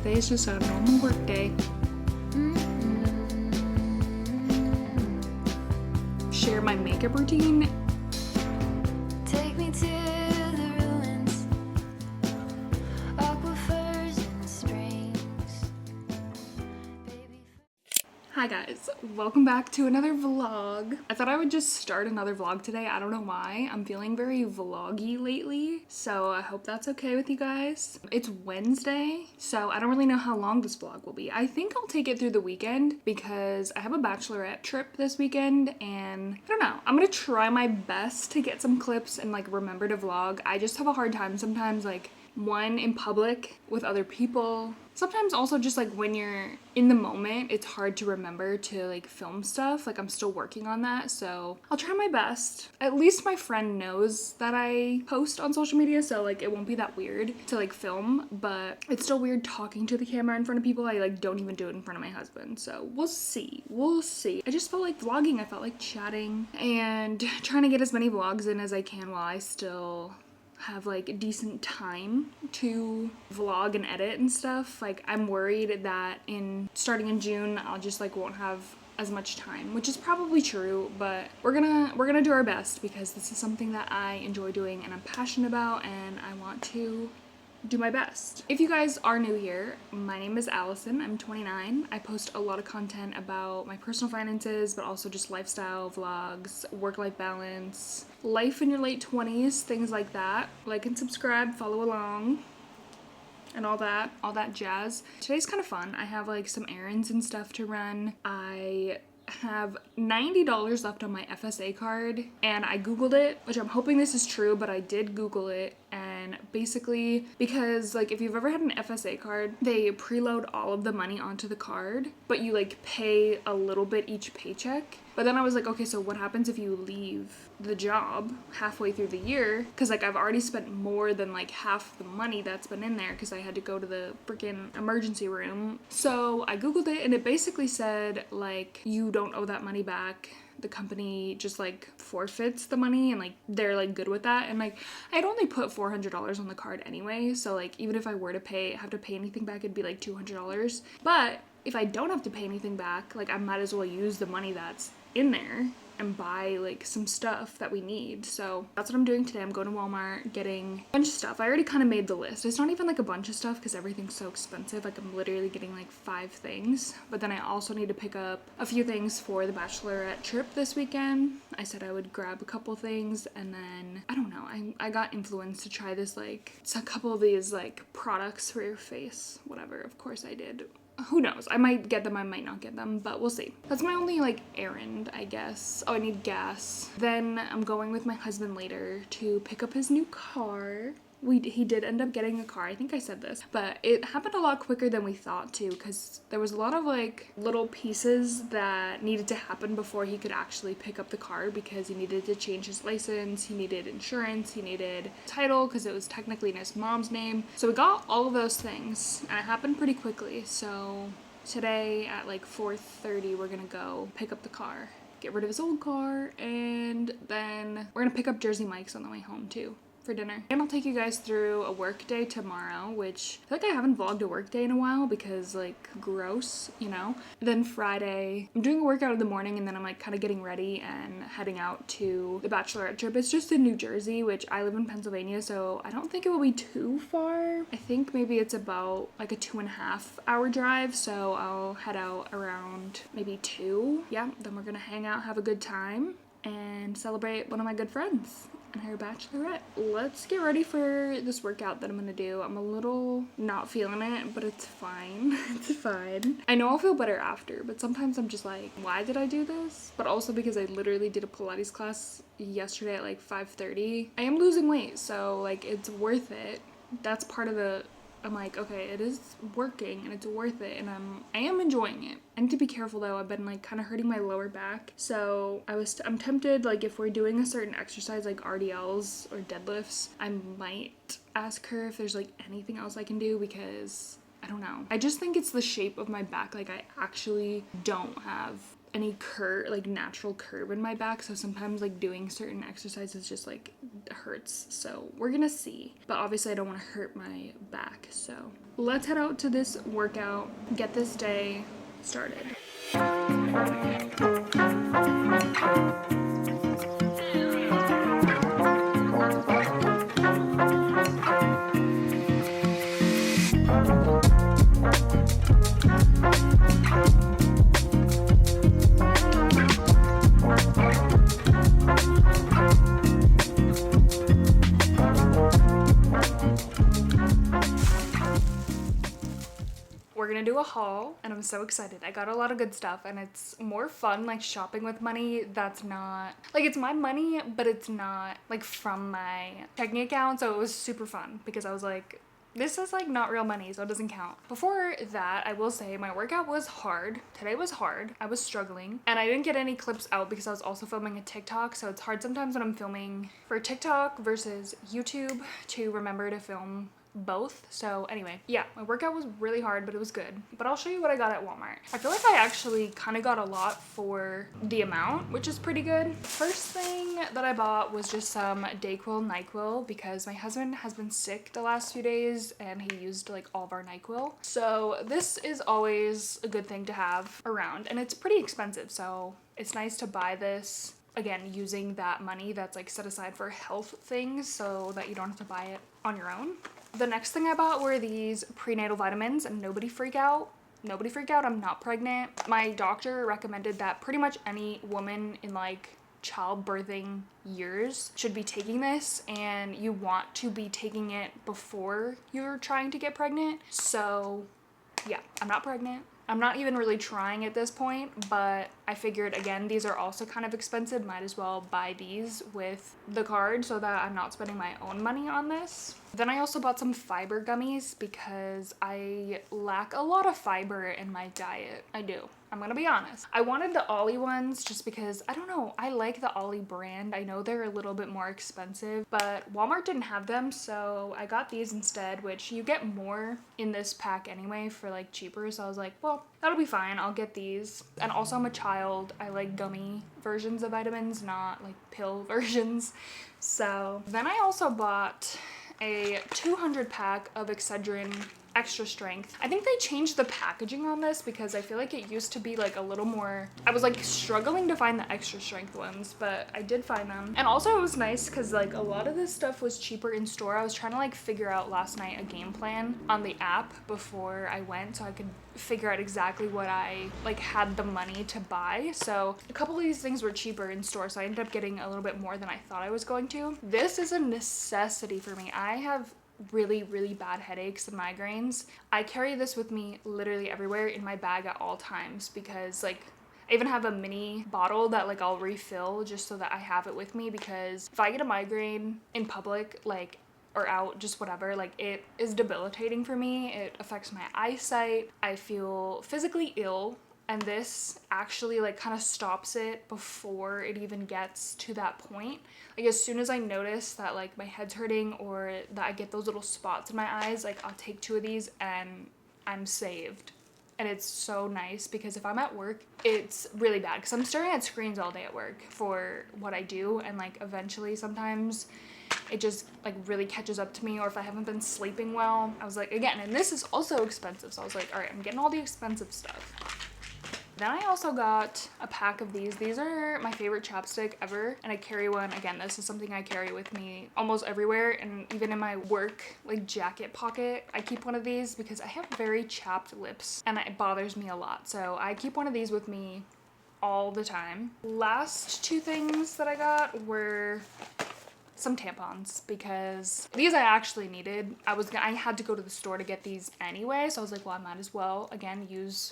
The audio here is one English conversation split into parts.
Today is just a normal work day. Share my makeup routine. Take me to the ruins, aquifers and springs. Baby. Hi guys, welcome back to another vlog. I thought I would just start another vlog today. I don't know why. I'm feeling very vloggy lately, so I hope that's okay with you guys. It's Wednesday, so I don't really know how long this vlog will be. I think I'll take it through the weekend because I have a Bachelorette trip this weekend, and I don't know. I'm gonna try my best to get some clips and like remember to vlog. I just have a hard time sometimes, like one, in public with other people. Sometimes also just like when you're in the moment, it's hard to remember to like film stuff. Like I'm still working on that, so I'll try my best. At least my friend knows that I post on social media, so like it won't be that weird to like film, but it's still weird talking to the camera in front of people. I like don't even do it in front of my husband, so we'll see. We'll see. I just felt like vlogging. I felt like chatting and trying to get as many vlogs in as I can while I still have like decent time to vlog and edit and stuff. Like I'm worried that starting in June I'll just like won't have as much time, which is probably true, but we're gonna do our best because this is something that I enjoy doing and I'm passionate about, and I want to do my best. If you guys are new here, my name is Allison. I'm 29. I post a lot of content about my personal finances, but also just lifestyle vlogs, work-life balance, life in your late 20s, things like that. Like and subscribe, follow along, and all that jazz. Today's kind of fun. I have like some errands and stuff to run. I have $90 left on my FSA card, and I googled it, which I'm hoping this is true, but I did google it. And basically, because like if you've ever had an FSA card, they preload all of the money onto the card, but you like pay a little bit each paycheck. But then I was like, okay, so what happens if you leave the job halfway through the year? Because like I've already spent more than like half the money that's been in there because I had to go to the freaking emergency room. So I googled it, and it basically said like you don't owe that money back. The company just like forfeits the money, and like they're like good with that. And like I'd only put $400 on the card anyway, so like even if I were to have to pay anything back, it'd be like $200. But if I don't have to pay anything back, like I might as well use the money that's in there and buy like some stuff that we need. So that's what I'm doing today. I'm going to Walmart, getting a bunch of stuff. I already kind of made the list. It's not even like a bunch of stuff because everything's so expensive. Like I'm literally getting like 5 things. But then I also need to pick up a few things for the Bachelorette trip this weekend. I said I would grab a couple things, and then I don't know. I got influenced to try this like it's a couple of these like products for your face. Whatever. Of course I did. Who knows? I might get them, I might not get them, but we'll see. That's my only like errand, I guess. Oh, I need gas. Then I'm going with my husband later to pick up his new car. He did end up getting a car. I think I said this, but it happened a lot quicker than we thought to, because there was a lot of like little pieces that needed to happen before he could actually pick up the car, because he needed to change his license, he needed insurance, he needed title because it was technically in his mom's name. So we got all of those things, and it happened pretty quickly. So today at like 4:30 we're gonna go pick up the car, get rid of his old car, and then we're gonna pick up Jersey Mike's on the way home too for dinner. And I'll take you guys through a work day tomorrow, which I feel like I haven't vlogged a work day in a while because like gross, you know. Then Friday, I'm doing a workout in the morning, and then I'm like kind of getting ready and heading out to the Bachelorette trip. It's just in New Jersey, which I live in Pennsylvania, so I don't think it will be too far. I think maybe it's about like a 2.5 hour drive, so I'll head out around maybe 2. Yeah, then we're gonna hang out, have a good time, and celebrate one of my good friends and her bachelorette. Let's get ready for this workout that I'm gonna do. I'm a little not feeling it, but it's fine. It's fine. I know I'll feel better after, but sometimes I'm just like, why did I do this? But also because I literally did a Pilates class yesterday at like 5:30. I am losing weight, so like it's worth it. That's part of the I'm like, okay, it is working and it's worth it, and I am enjoying it. I need to be careful though. I've been like kind of hurting my lower back, so I'm tempted, like if we're doing a certain exercise like RDLs or deadlifts, I might ask her if there's like anything else I can do, because I don't know. I just think it's the shape of my back. Like I actually don't have any like natural curve in my back, so sometimes like doing certain exercises just like hurts. So we're gonna see, but obviously I don't want to hurt my back. So let's head out to this workout, get this day started. We're gonna do a haul and I'm so excited. I got a lot of good stuff and it's more fun like shopping with money that's not like, it's my money but it's not like from my checking account, so it was super fun because I was like, this is like not real money, so it doesn't count. Before that, I will say my workout was hard. Today was hard. I was struggling and I didn't get any clips out because I was also filming a TikTok, so it's hard sometimes when I'm filming for TikTok versus YouTube to remember to film both. So anyway, yeah, my workout was really hard, but it was good. But I'll show you what I got at Walmart. I feel like I actually kind of got a lot for the amount, which is pretty good. First thing that I bought was just some Dayquil, NyQuil, because my husband has been sick the last few days and he used like all of our NyQuil. So this is always a good thing to have around, and it's pretty expensive, so it's nice to buy this. Again, using that money that's like set aside for health things so that you don't have to buy it on your own. The next thing I bought were these prenatal vitamins, and nobody freak out. Nobody freak out, I'm not pregnant. My doctor recommended that pretty much any woman in like childbirthing years should be taking this, and you want to be taking it before you're trying to get pregnant. So yeah, I'm not pregnant. I'm not even really trying at this point, but I figured, again, these are also kind of expensive. Might as well buy these with the card so that I'm not spending my own money on this. Then I also bought some fiber gummies because I lack a lot of fiber in my diet. I do. I'm gonna be honest. I wanted the Ollie ones just because, I don't know, I like the Ollie brand. I know they're a little bit more expensive, but Walmart didn't have them, so I got these instead, which you get more in this pack anyway for like cheaper. So I was like, well, that'll be fine. I'll get these. And also I'm a child. I like gummy versions of vitamins, not like pill versions. So then I also bought a 200 pack of Excedrin extra strength. I think they changed the packaging on this because I feel like it used to be like a little more, I was like struggling to find the extra strength ones, but I did find them. And also it was nice because like a lot of this stuff was cheaper in store. I was trying to like figure out last night a game plan on the app before I went so I could figure out exactly what I like had the money to buy. So a couple of these things were cheaper in store, so I ended up getting a little bit more than I thought I was going to. This is a necessity for me. I have really bad headaches and migraines. I carry this with me literally everywhere in my bag at all times because like I even have a mini bottle that like I'll refill just so that I have it with me, because if I get a migraine in public, like, or out, just whatever, like it is debilitating for me. It affects my eyesight. I feel physically ill, and this actually like kind of stops it before it even gets to that point. Like as soon as I notice that like my head's hurting or that I get those little spots in my eyes, like I'll take 2 of these and I'm saved. And it's so nice because if I'm at work, it's really bad because I'm staring at screens all day at work for what I do, and like eventually sometimes it just like really catches up to me, or if I haven't been sleeping well. I was like, again, and this is also expensive, so I was like, all right, I'm getting all the expensive stuff. Then I also got a pack of these. These are my favorite chapstick ever, and I carry one. Again, this is something I carry with me almost everywhere, and even in my work like jacket pocket, I keep one of these because I have very chapped lips and it bothers me a lot. So I keep one of these with me all the time. Last 2 things that I got were some tampons because these I actually needed. I had to go to the store to get these anyway, so I was like, well, I might as well again use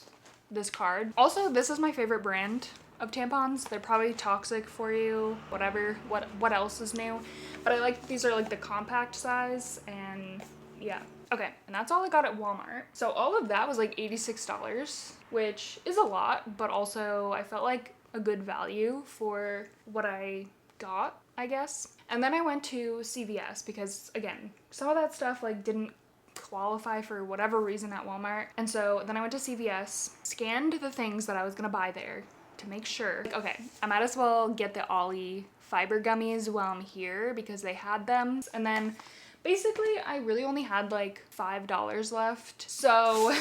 this card. Also, this is my favorite brand of tampons. They're probably toxic for you, whatever, what else is new, but I like that these are like the compact size, and yeah. Okay, and that's all I got at Walmart. So all of that was like $86, which is a lot, but also I felt like a good value for what I got, I guess. And then I went to CVS because again, some of that stuff like didn't qualify for whatever reason at Walmart. And so then I went to CVS, scanned the things that I was gonna buy there, to make sure. Okay, I might as well get the Ollie fiber gummies while I'm here because they had them. And then basically I really only had like $5 left. So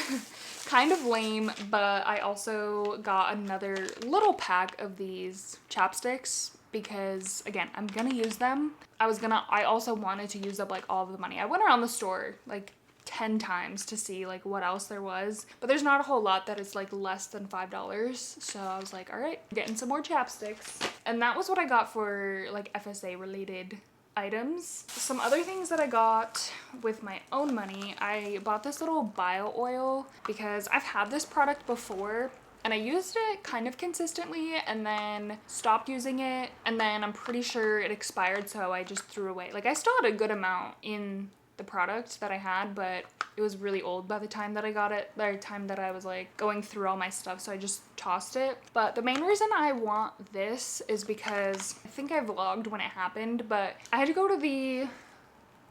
kind of lame, but I also got another little pack of these chapsticks because again, I'm gonna use them. I also wanted to use up like all of the money. I went around the store like 10 times to see like what else there was, but there's not a whole lot that is like less than $5. So I was like, all right, getting some more chapsticks. And that was what I got for like FSA related items. Some other things that I got with my own money, I bought this little bio oil because I've had this product before and I used it kind of consistently and then stopped using it, and then I'm pretty sure it expired, so I just threw away. Like I still had a good amount in the product that I had, but it was really old by the time that I got it, by the time that I was like going through all my stuff, so I just tossed it. But the main reason I want this is because I think I vlogged when it happened, but I had to go to the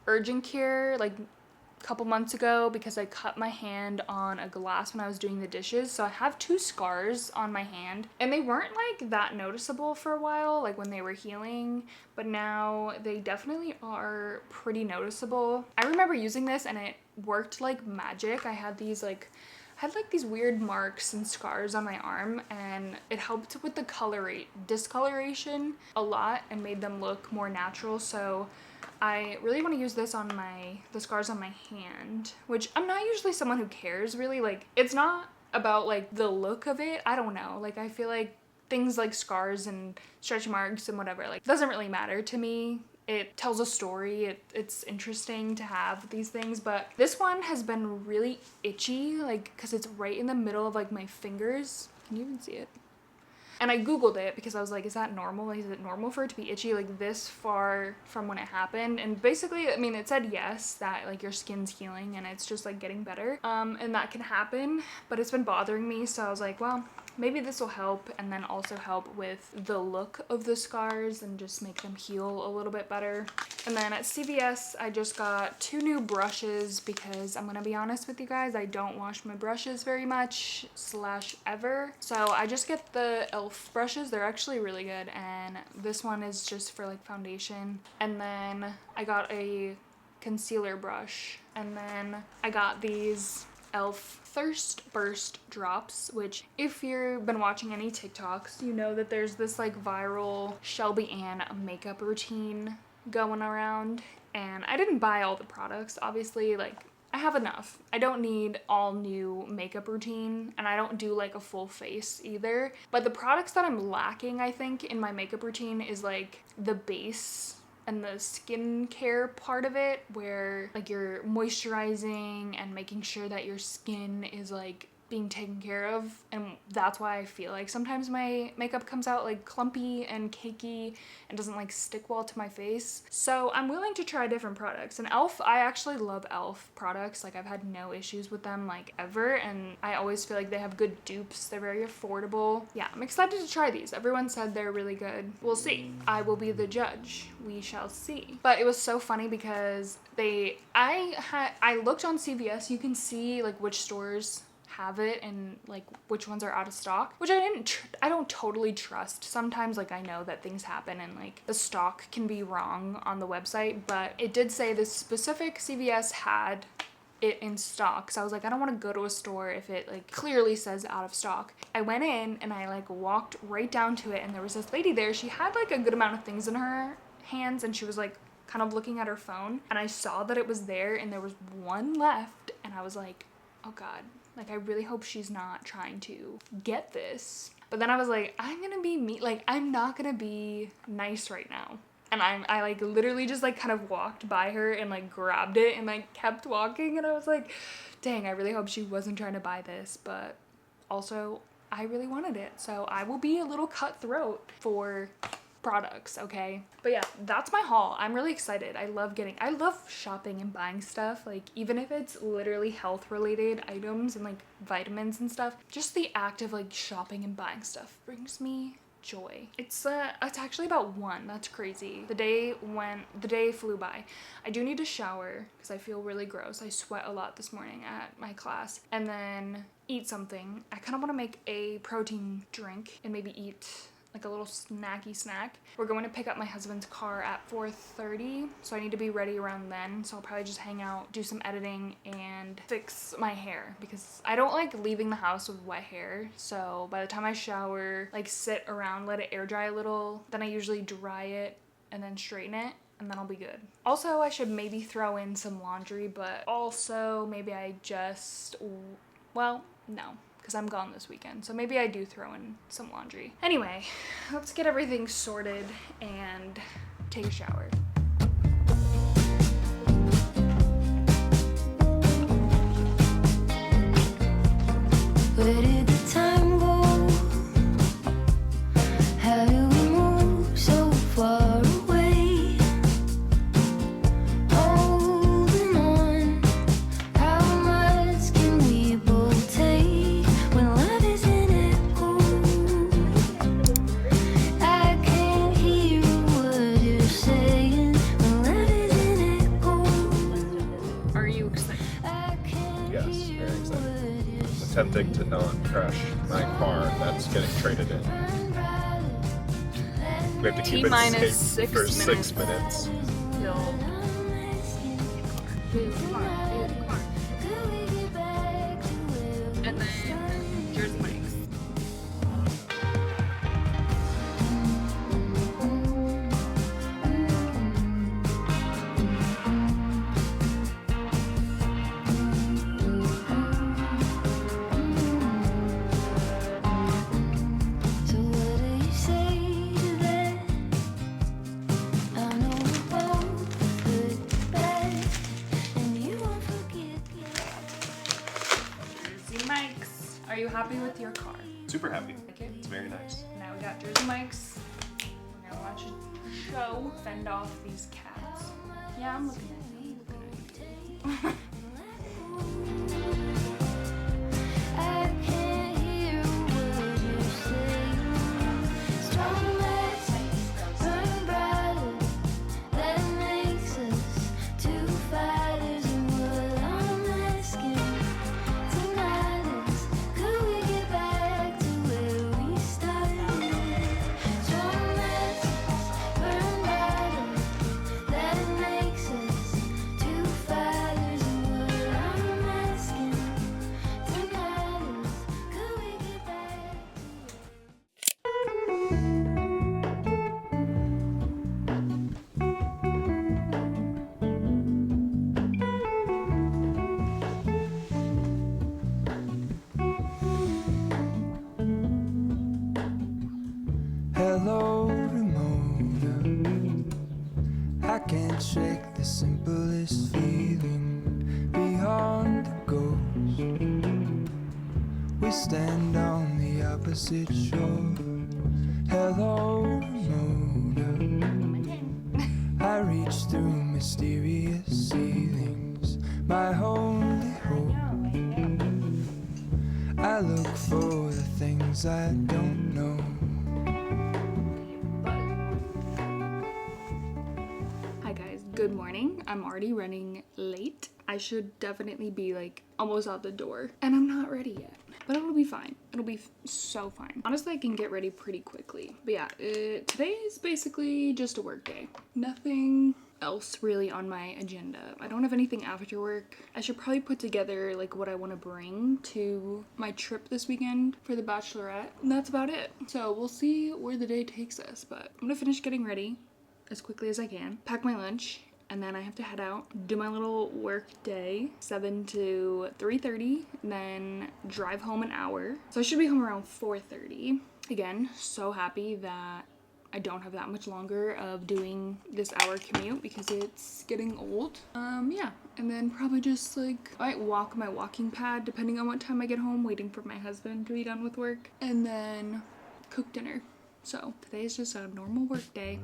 urgent care like couple months ago because I cut my hand on a glass when I was doing the dishes. So I have 2 scars on my hand and they weren't like that noticeable for a while, like when they were healing, but now they definitely are pretty noticeable. I remember using this and it worked like magic. I had these these weird marks and scars on my arm, and it helped with the discoloration a lot and made them look more natural. So I really want to use this on the scars on my hand, which I'm not usually someone who cares really. Like, it's not about like the look of it. I don't know. Like, I feel like things like scars and stretch marks and whatever, like, doesn't really matter to me. It tells a story. It's interesting to have these things, but this one has been really itchy, like, because it's right in the middle of like my fingers. Can you even see it? And I googled it because I was like, is that normal? Like, is it normal for it to be itchy like this far from when it happened? And basically, I mean, it said yes, that like your skin's healing and it's just like getting better. And that can happen, but it's been bothering me. So I was like, well, maybe this will help, and then also help with the look of the scars and just make them heal a little bit better. And then at CVS, I just got 2 new brushes because I'm gonna be honest with you guys, I don't wash my brushes very much / ever. So I just get the e.l.f. brushes. They're actually really good, and this one is just for like foundation. And then I got a concealer brush, and then I got these e.l.f. Thirst Burst drops, which if you've been watching any TikToks, you know that there's this like viral Shelby Ann makeup routine going around, and I didn't buy all the products, obviously. Like, I have enough. I don't need all new makeup routine, and I don't do like a full face either. But the products that I'm lacking, I think, in my makeup routine is like the base and the skincare part of it, where like you're moisturizing and making sure that your skin is like being taken care of. And that's why I feel like sometimes my makeup comes out like clumpy and cakey and doesn't like stick well to my face. So I'm willing to try different products. And e.l.f., I actually love e.l.f. products. Like, I've had no issues with them like ever, and I always feel like they have good dupes. They're very affordable. Yeah, I'm excited to try these. Everyone said they're really good. We'll see. I will be the judge. We shall see. But it was so funny because I looked on CVS. You can see like which stores have it and like which ones are out of stock, which I don't totally trust. Sometimes like I know that things happen and like the stock can be wrong on the website, but it did say this specific CVS had it in stock. So I was like, I don't want to go to a store if it like clearly says out of stock. I went in and I like walked right down to it, and there was this lady there. She had like a good amount of things in her hands, and she was like kind of looking at her phone, and I saw that it was there and there was one left, and I was like, oh God, like, I really hope she's not trying to get this. But then I was like, I'm gonna be mean. Like, I'm not gonna be nice right now. And I like literally just like kind of walked by her and like grabbed it and like kept walking. And I was like, dang, I really hope she wasn't trying to buy this. But also, I really wanted it. So I will be a little cutthroat for products, okay? But yeah, that's my haul. I'm really excited. I love shopping and buying stuff, like even if it's literally health related items and like vitamins and stuff. Just the act of like shopping and buying stuff brings me joy. It's actually about 1. That's crazy. The day flew by. I do need to shower because I feel really gross. I sweat a lot this morning at my class. And then eat something. I kind of want to make a protein drink and maybe eat like a little snacky snack. We're going to pick up my husband's car at 4:30, so I need to be ready around then. So I'll probably just hang out, do some editing, and fix my hair because I don't like leaving the house with wet hair. So by the time I shower, like sit around, let it air dry a little, then I usually dry it and then straighten it, and then I'll be good. Also, I should maybe throw in some laundry, but also maybe I just, well, no, because I'm gone this weekend. So maybe I do throw in some laundry. Anyway, let's get everything sorted and take a shower. Where did the time go? How do we move so far away? Holding on, how much can we both take when love is an echo? I can't hear what you're saying when love is an echo. Are you excited? I can't Yes, hear very excited. what you're saying. Attempting to non-crash my car that's getting traded in. We have to keep it T-minus safe 6 for minutes. 6 minutes. And then Jersey Mike's. So what do you say to that? I know we both good, bad, and you won't forget Jersey Mike's. Are you happy with your car? Super happy. Like it? It's very nice. Now we got Jersey Mike's. We're gonna watch a show, fend off these cats. Yeah, I'm looking at you. I'm looking at you. I can't hear what you're saying. Strong lights burn brighter. That makes us two fighters. And what I'm asking tonight is, could we get back to where we started? Strong lights burn brighter. That makes us two fighters. And what I'm asking tonight is, could we get back to Hello, Ramona. I can't shake the simplest feeling beyond the ghost. We stand on the opposite shore. Hello, Ramona. I reach through mysterious ceilings, my only hope. I look for the things I don't know. Hi guys, good morning. I'm already running late. I should definitely be like almost out the door, and I'm not ready yet. But it'll be fine. It'll be so fine. Honestly, I can get ready pretty quickly. But yeah, today is basically just a work day. Nothing else really on my agenda. I don't have anything after work. I should probably put together like what I want to bring to my trip this weekend for the Bachelorette. And that's about it. So we'll see where the day takes us. But I'm gonna finish getting ready as quickly as I can, pack my lunch, and then I have to head out, do my little work day, 7 to 3:30, and then drive home an hour. So I should be home around 4:30. Again, so happy that I don't have that much longer of doing this hour commute because it's getting old. Yeah, and then probably just like, I might walk my walking pad depending on what time I get home, waiting for my husband to be done with work, and then cook dinner. So today is just a normal work day.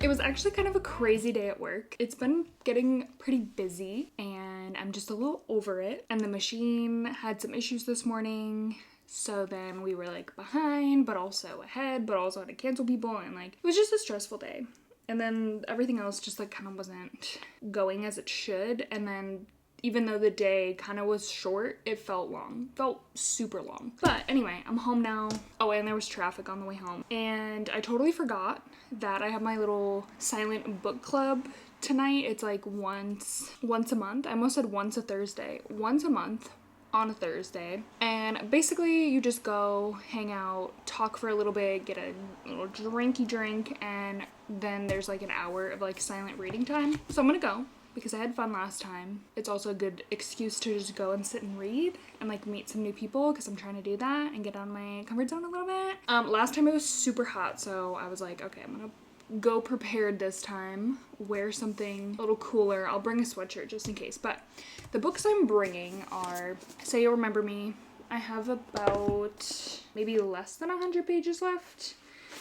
It was actually kind of a crazy day at work. It's been getting pretty busy and I'm just a little over it. And the machine had some issues this morning. So then we were like behind, but also ahead, but also had to cancel people. And like, it was just a stressful day. And then everything else just like kind of wasn't going as it should. And then even though the day kind of was short, it felt long. Felt super long. But anyway, I'm home now. Oh, and there was traffic on the way home. And I totally forgot that I have my little silent book club tonight. It's like once a month. I almost said once a Thursday. Once a month on a Thursday. And basically you just go hang out, talk for a little bit, get a little drinky drink, and then there's like an hour of like silent reading time. So I'm gonna go because I had fun last time. It's also a good excuse to just go and sit and read and like meet some new people because I'm trying to do that and get out of my comfort zone a little bit. Last time it was super hot, so I was like, okay, I'm gonna go prepared this time, wear something a little cooler. I'll bring a sweatshirt just in case. But the books I'm bringing are Say You'll Remember Me. I have about maybe less than 100 pages left,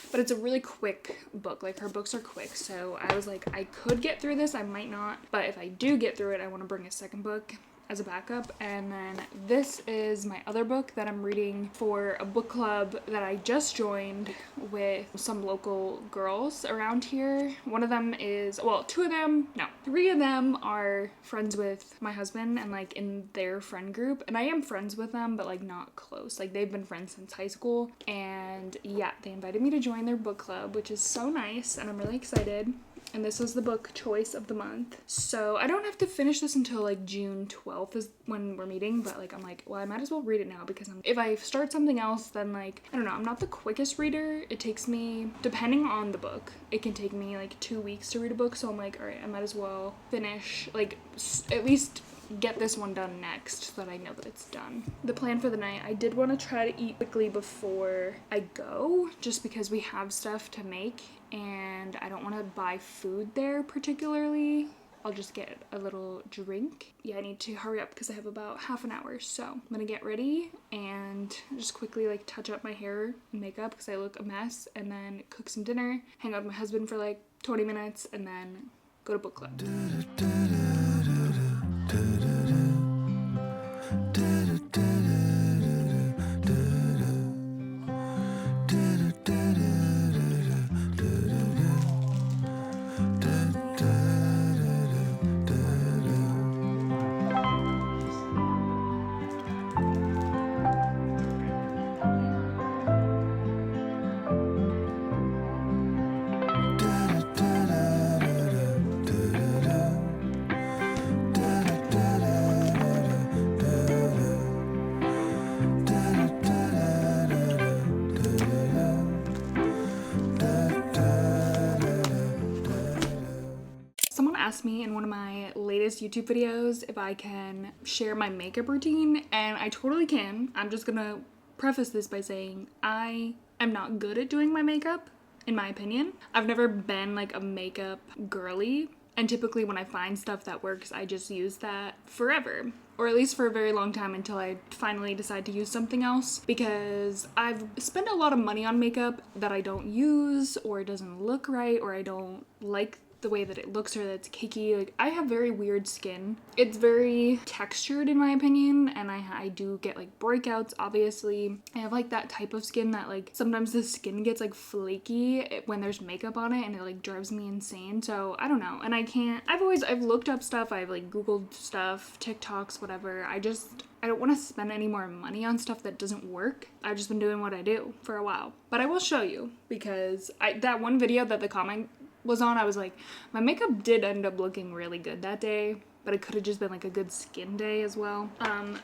but it's a really quick book. Like, her books are quick, so I was like, I could get through this, I might not, but if I do get through it, I want to bring a second book as a backup. And then this is my other book that I'm reading for a book club that I just joined with some local girls around here. One of them is, well, three of them are friends with my husband and like in their friend group, and I am friends with them, but like not close. Like, they've been friends since high school, and yeah, they invited me to join their book club, which is so nice, and I'm really excited. And this is the book choice of the month. So I don't have to finish this until like June 12th is when we're meeting, but like I'm like, well, I might as well read it now because if I start something else, then like, I don't know, I'm not the quickest reader. It takes me, depending on the book, it can take me like 2 weeks to read a book. So I'm like, all right, I might as well finish, like at least get this one done next so that I know that it's done. The plan for the night, I did want to try to eat quickly before I go, just because we have stuff to make and I don't want to buy food there particularly. I'll just get a little drink. Yeah, I need to hurry up because I have about half an hour. So I'm gonna get ready and just quickly like touch up my hair and makeup because I look a mess, and then cook some dinner, hang out with my husband for like 20 minutes, and then go to book club. Asked me in one of my latest YouTube videos if I can share my makeup routine, and I totally can. I'm just gonna preface this by saying I am not good at doing my makeup, in my opinion. I've never been like a makeup girly, and typically when I find stuff that works, I just use that forever, or at least for a very long time until I finally decide to use something else, because I've spent a lot of money on makeup that I don't use, or it doesn't look right, or I don't like the way that it looks, or that it's cakey. Like, I have very weird skin. It's very textured in my opinion, and I do get like breakouts, obviously. I have like that type of skin that like sometimes the skin gets like flaky when there's makeup on it, and it like drives me insane. So I don't know, and I've looked up stuff, I've like Googled stuff, TikToks, whatever. I don't want to spend any more money on stuff that doesn't work. I've just been doing what I do for a while. But I will show you, because that one video that the comment was on, I was like, my makeup did end up looking really good that day, but it could have just been like a good skin day as well.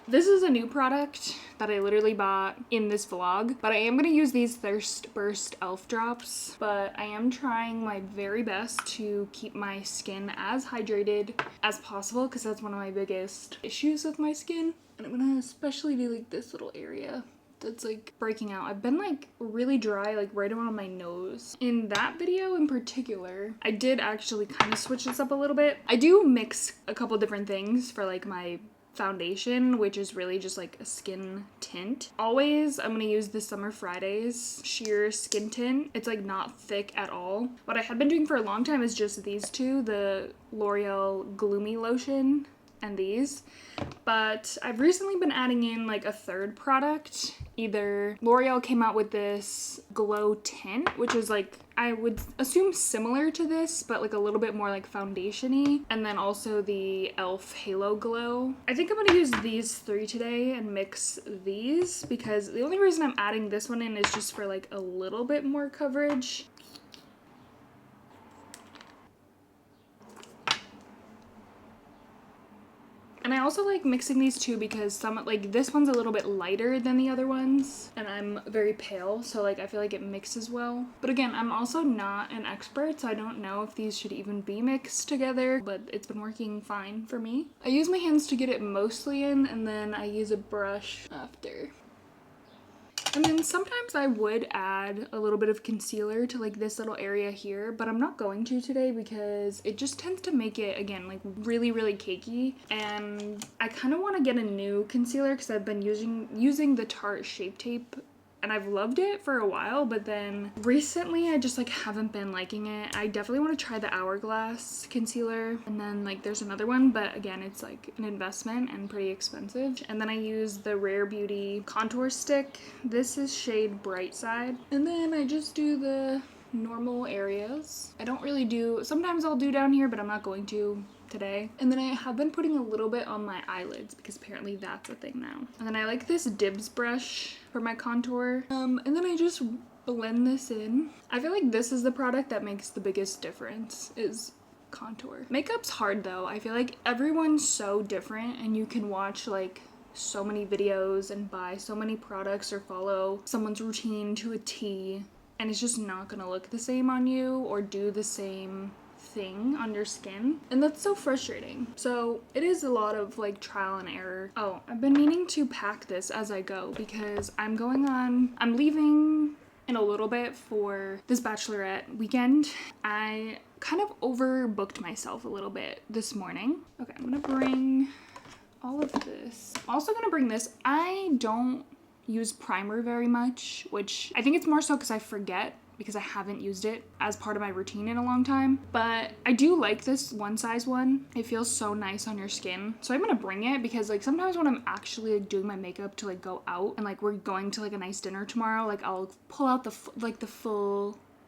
This is a new product that I literally bought in this vlog, but I am going to use these Thirst Burst elf drops, but I am trying my very best to keep my skin as hydrated as possible, because that's one of my biggest issues with my skin. And I'm gonna especially do like this little area that's like breaking out. I've been like really dry, like right around my nose. In that video in particular, I did actually kind of switch this up a little bit. I do mix a couple different things for like my foundation, which is really just like a skin tint. Always, I'm gonna use the Summer Fridays sheer skin tint. It's like not thick at all. What I had been doing for a long time is just these two, the L'Oreal Gloomy Lotion and these, but I've recently been adding in like a third product. Either L'Oreal came out with this glow tint, which is like, I would assume similar to this, but like a little bit more like foundation-y, and then also the e.l.f. Halo Glow. I think I'm gonna use these three today and mix these, because the only reason I'm adding this one in is just for like a little bit more coverage. And I also like mixing these two because some, like this one's a little bit lighter than the other ones, and I'm very pale, so like I feel like it mixes well. But again, I'm also not an expert, so I don't know if these should even be mixed together, but it's been working fine for me. I use my hands to get it mostly in, and then I use a brush after. And then sometimes I would add a little bit of concealer to like this little area here, but I'm not going to today because it just tends to make it, again, like really, really cakey. And I kind of want to get a new concealer because I've been using the Tarte Shape Tape, and I've loved it for a while, but then recently I just like haven't been liking it. I definitely want to try the Hourglass concealer, and then like there's another one, but again, it's like an investment and pretty expensive. And then I use the Rare Beauty contour stick. This is shade Bright Side, and then I just do the normal areas. I don't really do, sometimes I'll do down here, but I'm not going to today. And then I have been putting a little bit on my eyelids because apparently that's a thing now. And then I like this Dibs brush for my contour. And then I just blend this in. I feel like this is the product that makes the biggest difference, is contour. Makeup's hard though. I feel like everyone's so different, and you can watch like so many videos and buy so many products or follow someone's routine to a T, and it's just not gonna look the same on you or do the same thing on your skin, and that's so frustrating. So it is a lot of like trial and error. Oh, I've been meaning to pack this as I go because I'm leaving in a little bit for this Bachelorette weekend. I kind of overbooked myself a little bit this morning. Okay, I'm gonna bring all of this. I'm also gonna bring this. I don't use primer very much, which I think it's more so because I forget, because I haven't used it as part of my routine in a long time. But I do like this one size one. It feels so nice on your skin. So I'm gonna bring it because like sometimes when I'm actually like doing my makeup to like go out and like we're going to like a nice dinner tomorrow, like I'll pull out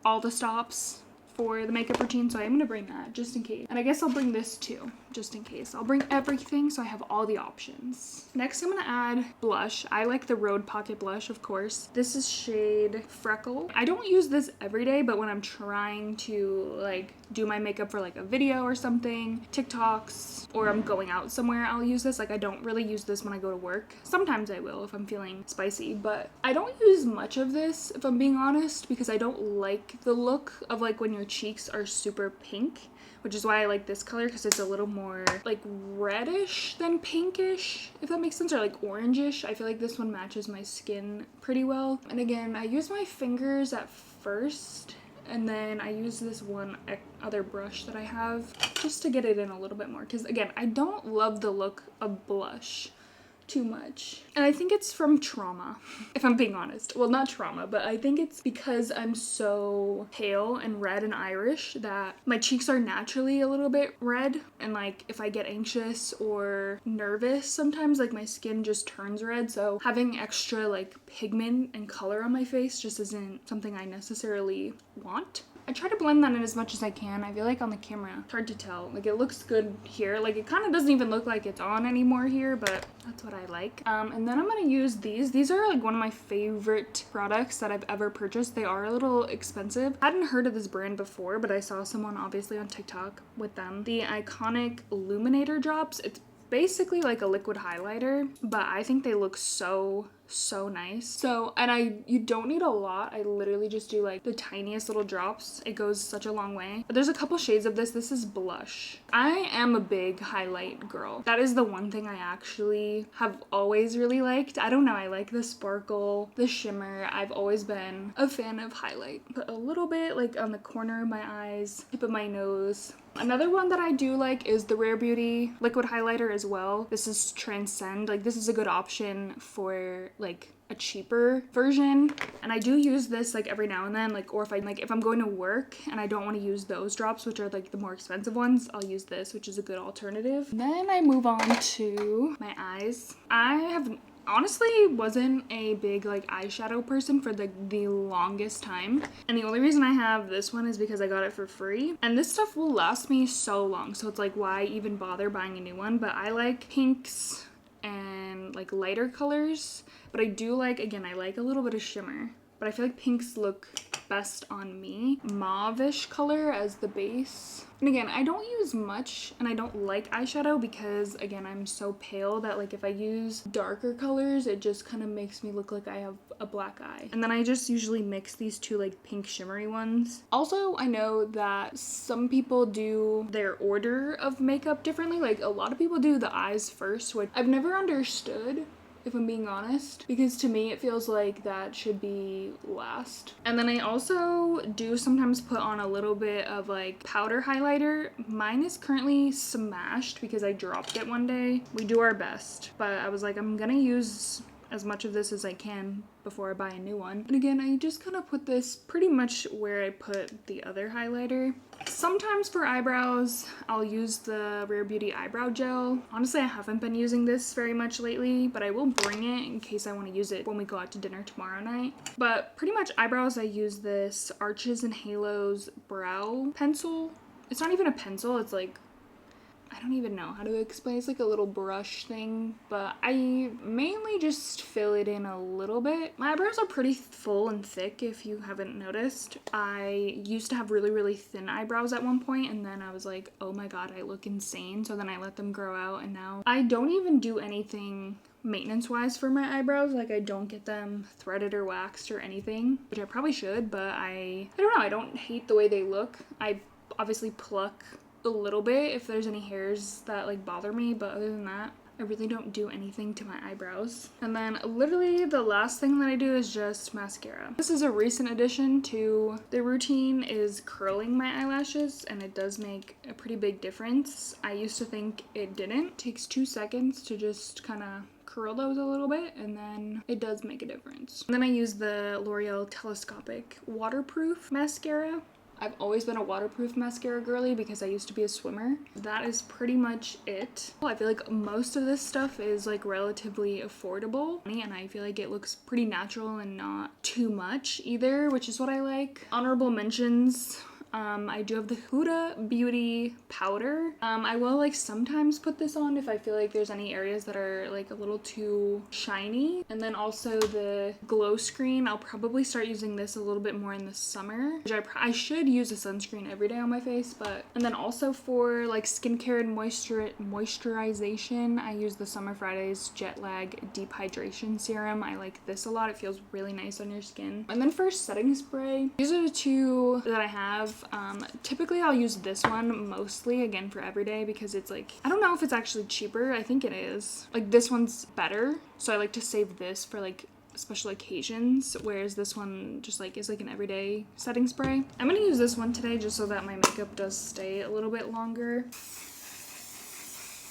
all the stops for the makeup routine, so I'm gonna bring that just in case. And I guess I'll bring this too, just in case. I'll bring everything so I have all the options. Next, I'm gonna add blush. I like the Rhode Pocket Blush, of course. This is shade Freckle. I don't use this every day, but when I'm trying to like do my makeup for like a video or something, TikToks, or I'm going out somewhere, I'll use this. Like I don't really use this when I go to work. Sometimes I will if I'm feeling spicy, but I don't use much of this if I'm being honest, because I don't like the look of like when your cheeks are super pink, which is why I like this color, because it's a little more like reddish than pinkish, if that makes sense, or like orangish. I feel like this one matches my skin pretty well. And again, I use my fingers at first, and then I use this one other brush that I have just to get it in a little bit more, because again, I don't love the look of blush too much. And I think it's from trauma, if I'm being honest. Well, not trauma, but I think it's because I'm so pale and red and Irish that my cheeks are naturally a little bit red. And like if I get anxious or nervous, sometimes like my skin just turns red. So having extra like pigment and color on my face just isn't something I necessarily want. I try to blend that in as much as I can. I feel like on the camera, it's hard to tell. Like it looks good here. Like it kind of doesn't even look like it's on anymore here, but that's what I like. And then I'm gonna use these. These are like one of my favorite products that I've ever purchased. They are a little expensive. I hadn't heard of this brand before, but I saw someone obviously on TikTok with them. The Iconic Illuminator Drops. It's basically like a liquid highlighter, but I think they look so so nice. So, and you don't need a lot. I literally just do like the tiniest little drops. It goes such a long way. But there's a couple shades of this. This is blush. I am a big highlight girl. That is the one thing I actually have always really liked. I don't know, I like the sparkle, the shimmer. I've always been a fan of highlight. Put a little bit like on the corner of my eyes, tip of my nose. Another one that I do like is the Rare Beauty liquid highlighter as well. This is Transcend. Like, this is a good option for like a cheaper version, and I do use this like every now and then, like, or if I'm going to work and I don't want to use those drops, which are like the more expensive ones, I'll use this, which is a good alternative. Then I move on to my eyes. I have honestly wasn't a big like eyeshadow person for the longest time, and the only reason I have this one is because I got it for free, and this stuff will last me so long, so it's like, why even bother buying a new one? But I like pinks and like lighter colors, but I do like, again, I like a little bit of shimmer, but I feel like pinks look best on me. Mauve-ish color as the base. And again, I don't use much, and I don't like eyeshadow because, again, I'm so pale that like if I use darker colors, it just kind of makes me look like I have a black eye. And then I just usually mix these two like pink shimmery ones. Also, I know that some people do their order of makeup differently. Like, a lot of people do the eyes first, which I've never understood, if I'm being honest, because to me it feels like that should be last. And then I also do sometimes put on a little bit of like powder highlighter. Mine is currently smashed because I dropped it one day. We do our best, but I was like, I'm gonna use as much of this as I can before I buy a new one. And again, I just kind of put this pretty much where I put the other highlighter. Sometimes for eyebrows, I'll use the Rare Beauty eyebrow gel. Honestly, I haven't been using this very much lately, but I will bring it in case I want to use it when we go out to dinner tomorrow night. But pretty much eyebrows, I use this Arches and Halos brow pencil. It's not even a pencil, it's like, I don't even know how to explain. It's like a little brush thing, but I mainly just fill it in a little bit. My eyebrows are pretty full and thick, if you haven't noticed. I used to have really, really thin eyebrows at one point, and then I was like, oh my god, I look insane. So then I let them grow out, and now I don't even do anything maintenance wise for my eyebrows. Like, I don't get them threaded or waxed or anything, which I probably should, but I don't know, I don't hate the way they look. I obviously pluck a little bit if there's any hairs that like bother me, but other than that, I really don't do anything to my eyebrows. And then literally the last thing that I do is just mascara. This is a recent addition to the routine, is curling my eyelashes, and it does make a pretty big difference. I used to think it didn't. It takes 2 seconds to just kind of curl those a little bit, and then it does make a difference. And then I use the L'Oreal Telescopic Waterproof Mascara. I've always been a waterproof mascara girly because I used to be a swimmer. That is pretty much it. I feel like most of this stuff is like relatively affordable, and I feel like it looks pretty natural and not too much either, which is what I like. Honorable mentions. I do have the Huda Beauty powder. I will like sometimes put this on if I feel like there's any areas that are like a little too shiny. And then also the glow screen. I'll probably start using this a little bit more in the summer, which I should use a sunscreen every day on my face. But and then also for like skincare and moisturization, I use the Summer Fridays Jet Lag Deep Hydration Serum. I like this a lot. It feels really nice on your skin. And then for setting spray, these are the two that I have. Typically I'll use this one mostly, again, for everyday, because it's like, I don't know if it's actually cheaper. I think it is. Like, this one's better, so I like to save this for like special occasions, whereas this one just like is like an everyday setting spray. I'm gonna use this one today just so that my makeup does stay a little bit longer.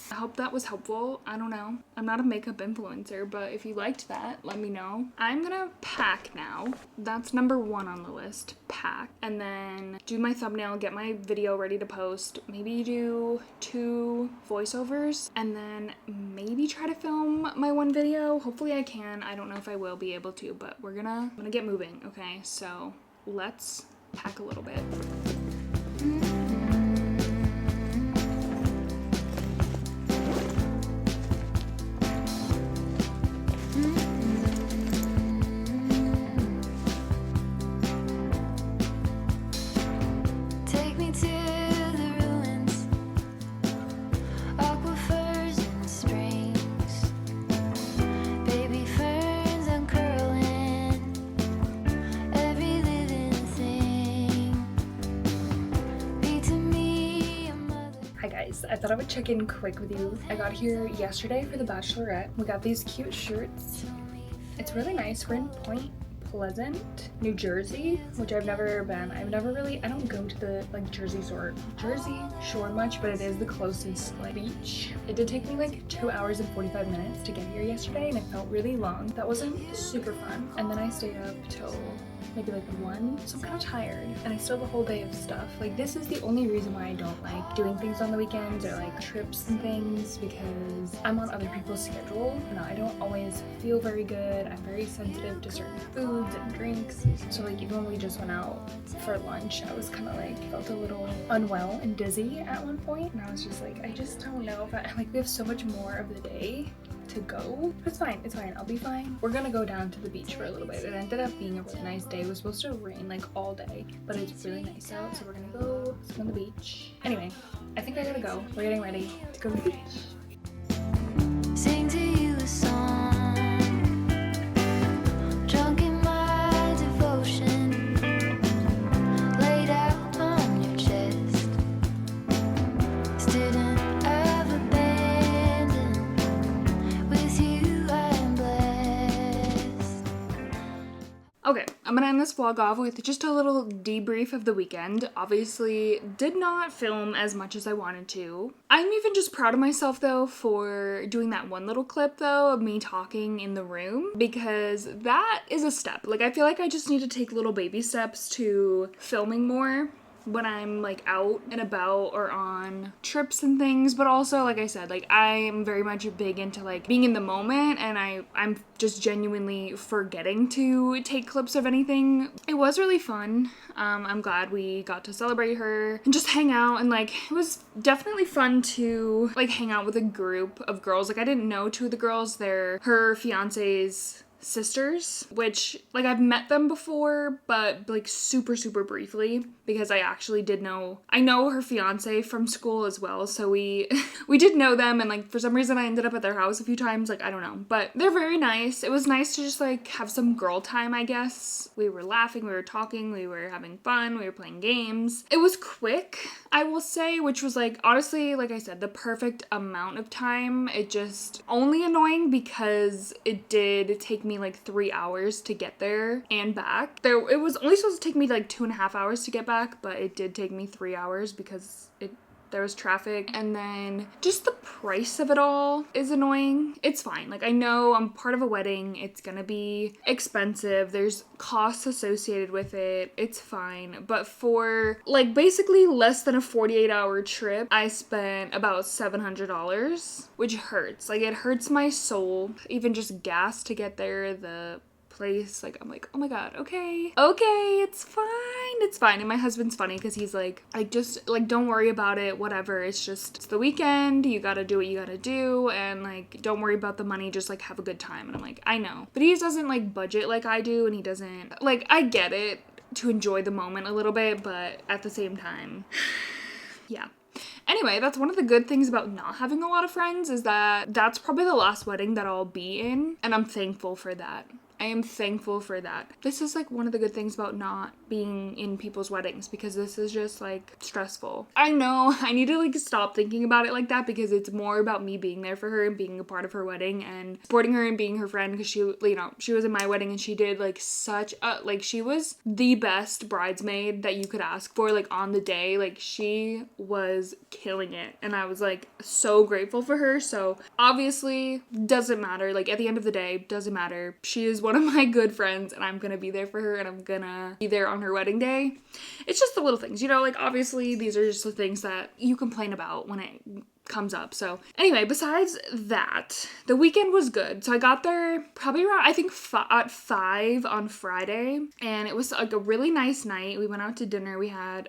I hope that was helpful. I don't know. I'm not a makeup influencer, but if you liked that, let me know. I'm gonna pack now. That's number 1 on the list, pack. And then do my thumbnail, get my video ready to post, maybe do 2 voiceovers, and then maybe try to film my 1 video. Hopefully I can. I don't know if I will be able to, but I'm gonna get moving, okay? So let's pack a little bit. Take me to the ruins, aquifers and springs, baby ferns guys, I thought I would check in quick with you. I got here yesterday for the Bachelorette. We got these cute shirts. It's really nice. We're in Point Pleasant, New Jersey, which I've never been. I don't go to the like Jersey Shore much, but it is the closest like beach. It did take me like 2 hours and 45 minutes to get here yesterday, and it felt really long. That wasn't super fun. And then I stayed up till maybe like 1, so I'm kind of tired, and I still have a whole day of stuff. Like, this is the only reason why I don't like doing things on the weekends or like trips and things, because I'm on other people's schedule and I don't always feel very good. I'm very sensitive to certain foods and drinks, so like even when we just went out for lunch, I was kind of like felt a little unwell and dizzy at one point, and I was just like, I just don't know if I like, we have so much more of the day to go. It's fine, I'll be fine. We're gonna go down to the beach for a little bit. It ended up being a really nice day. It was supposed to rain like all day, but it's really nice out, so we're gonna go swim on the beach. Anyway, I think I gotta go. We're getting ready to go to the beach. Sing to you a song, drunk in my devotion, laid out on your chest, student of abandon, with you I am blessed. Okay, I'm gonna end this vlog off with just a little debrief of the weekend. Obviously, did not film as much as I wanted to. I'm even just proud of myself though for doing that one little clip though of me talking in the room, because that is a step. Like, I feel like I just need to take little baby steps to filming more when I'm like out and about or on trips and things. But also, like I said, like I'm very much big into like being in the moment, and I'm just genuinely forgetting to take clips of anything. It was really fun. I'm glad we got to celebrate her and just hang out, and like it was definitely fun to like hang out with a group of girls. Like, I didn't know 2 of the girls. They're her fiance's sisters, which like I've met them before, but like super briefly, because I actually I know her fiance from school as well, so we did know them, and like for some reason I ended up at their house a few times. Like, I don't know, but they're very nice. It was nice to just like have some girl time, I guess. We were laughing, we were talking, we were having fun, we were playing games. It was quick, I will say, which was like honestly, like I said, the perfect amount of time. It just only annoying because it did take me like 3 hours to get there and back. It was only supposed to take me like 2.5 hours to get back, but it did take me 3 hours because there was traffic. And then just the price of it all is annoying. It's fine. Like, I know I'm part of a wedding. It's gonna be expensive. There's costs associated with it. It's fine. But for like basically less than a 48-hour trip, I spent about $700, which hurts. Like, it hurts my soul. Even just gas to get there, the place, like I'm like, oh my god, okay, it's fine. And my husband's funny because he's like just like, don't worry about it, whatever, it's the weekend, you gotta do what you gotta do, and like don't worry about the money, just like have a good time. And I'm like, I know, but he doesn't like budget like I do, and he doesn't like, I get it, to enjoy the moment a little bit, but at the same time yeah. Anyway, that's one of the good things about not having a lot of friends, is that that's probably the last wedding that I'll be in, and I'm thankful for that. I am thankful for that. This is like one of the good things about not being in people's weddings, because this is just like stressful. I know I need to like stop thinking about it like that, because it's more about me being there for her and being a part of her wedding and supporting her and being her friend, because she, you know, she was in my wedding and she did like such a, like she was the best bridesmaid that you could ask for. Like on the day, like she was killing it, and I was like so grateful for her. So obviously doesn't matter, like at the end of the day, doesn't matter. She is one of my good friends, and I'm gonna be there for her, and I'm gonna be there on her wedding day. It's just the little things, you know, like obviously these are just the things that you complain about when it comes up. So anyway, besides that, the weekend was good. So I got there probably around, I think at 5 on Friday, and it was like a really nice night. We went out to dinner.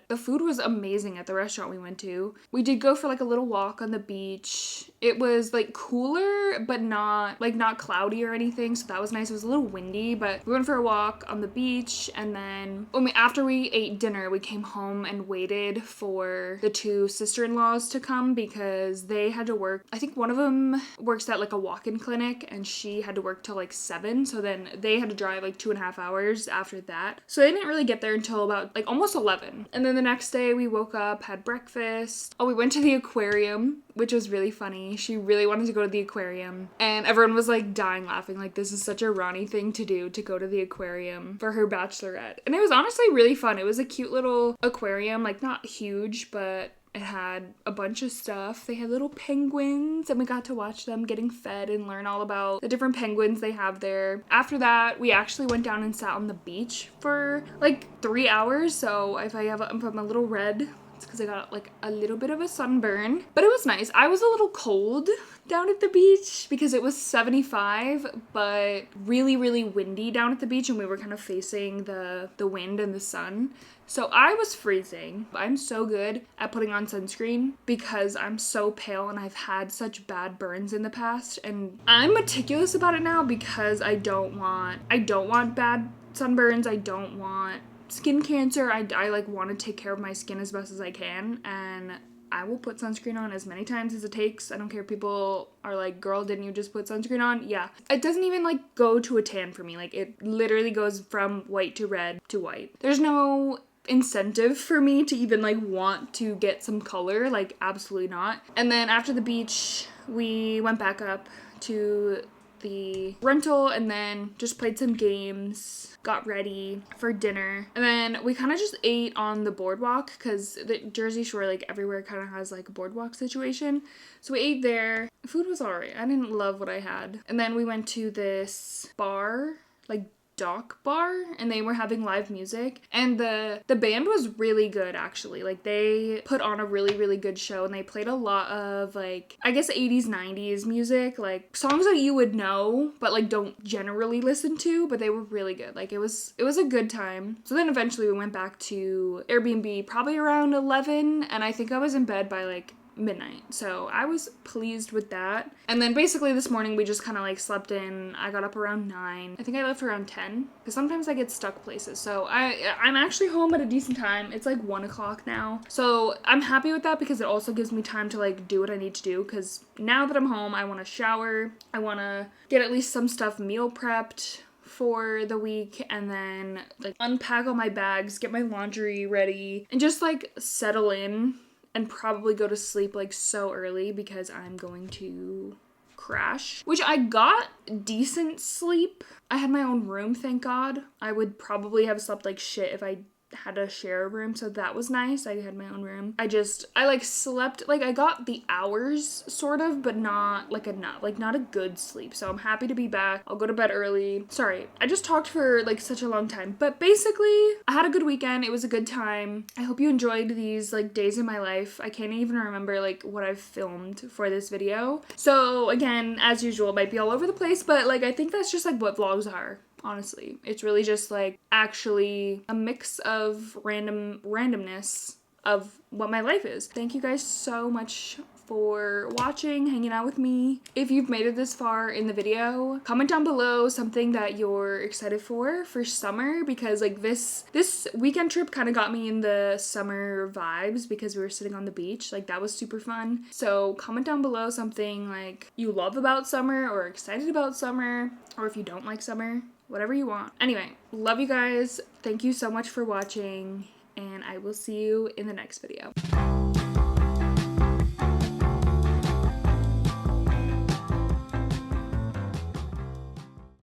The food was amazing at the restaurant we went to. We did go for like a little walk on the beach. It was like cooler, but not cloudy or anything, so that was nice. It was a little windy, but we went for a walk on the beach, and then after we ate dinner, we came home and waited for the 2 sister-in-laws to come, because because they had to work. I think one of them works at like a walk-in clinic and she had to work till like 7. So then they had to drive like 2.5 hours after that. So they didn't really get there until about like almost 11. And then the next day we woke up, had breakfast. Oh, we went to the aquarium, which was really funny. She really wanted to go to the aquarium and everyone was like dying laughing. Like, this is such a Ronnie thing to do, to go to the aquarium for her bachelorette. And it was honestly really fun. It was a cute little aquarium, like not huge, but it had a bunch of stuff. They had little penguins and we got to watch them getting fed and learn all about the different penguins they have there. After that, we actually went down and sat on the beach for like 3 hours. So if I'm a little red, it's because I got like a little bit of a sunburn, but it was nice. I was a little cold down at the beach because it was 75, but really, really windy down at the beach and we were kind of facing the wind and the sun. So I was freezing. I'm so good at putting on sunscreen because I'm so pale and I've had such bad burns in the past, and I'm meticulous about it now because I don't want bad sunburns. I don't want skin cancer. I like want to take care of my skin as best as I can, and I will put sunscreen on as many times as it takes. I don't care if people are like, girl, didn't you just put sunscreen on? Yeah. It doesn't even like go to a tan for me. Like, it literally goes from white to red to white. There's no incentive for me to even like want to get some color, like absolutely not. And then after the beach, we went back up to the rental and then just played some games, got ready for dinner, and then we kind of just ate on the boardwalk because the Jersey Shore, like everywhere kind of has like a boardwalk situation. So we ate there. Food was alright. I didn't love what I had. And then we went to this bar, like dock bar, and they were having live music, and the band was really good actually. Like, they put on a really, really good show, and they played a lot of like, I guess 80s 90s music, like songs that you would know but like don't generally listen to, but they were really good. Like, it was a good time. So then eventually we went back to Airbnb probably around 11, and I think I was in bed by like midnight. So I was pleased with that. And then basically this morning we just kind of like slept in. I got up around 9. I think I left around 10 because sometimes I get stuck places. So I'm actually home at a decent time. It's like 1 o'clock now. So I'm happy with that because it also gives me time to like do what I need to do, because now that I'm home, I want to shower. I want to get at least some stuff meal prepped for the week, and then like unpack all my bags, get my laundry ready, and just like settle in and probably go to sleep like so early because I'm going to crash. Which I got decent sleep. I had my own room, thank God. I would probably have slept like shit if I had to share a room, so that was nice. I had my own room. I like slept, like I got the hours sort of, but not a good sleep. So I'm happy to be back. I'll go to bed early. Sorry, I just talked for like such a long time, but basically I had a good weekend. It was a good time. I hope you enjoyed these like days in my life. I can't even remember like what I've filmed for this video. So again, as usual, it might be all over the place, but like I think that's just like what vlogs are. Honestly, it's really just like actually a mix of randomness of what my life is. Thank you guys so much for watching, hanging out with me. If you've made it this far in the video, comment down below something that you're excited for summer, because like this weekend trip kind of got me in the summer vibes because we were sitting on the beach. Like, that was super fun. So comment down below something like you love about summer or excited about summer, or if you don't like summer, whatever you want. Anyway, love you guys. Thank you so much for watching, and I will see you in the next video.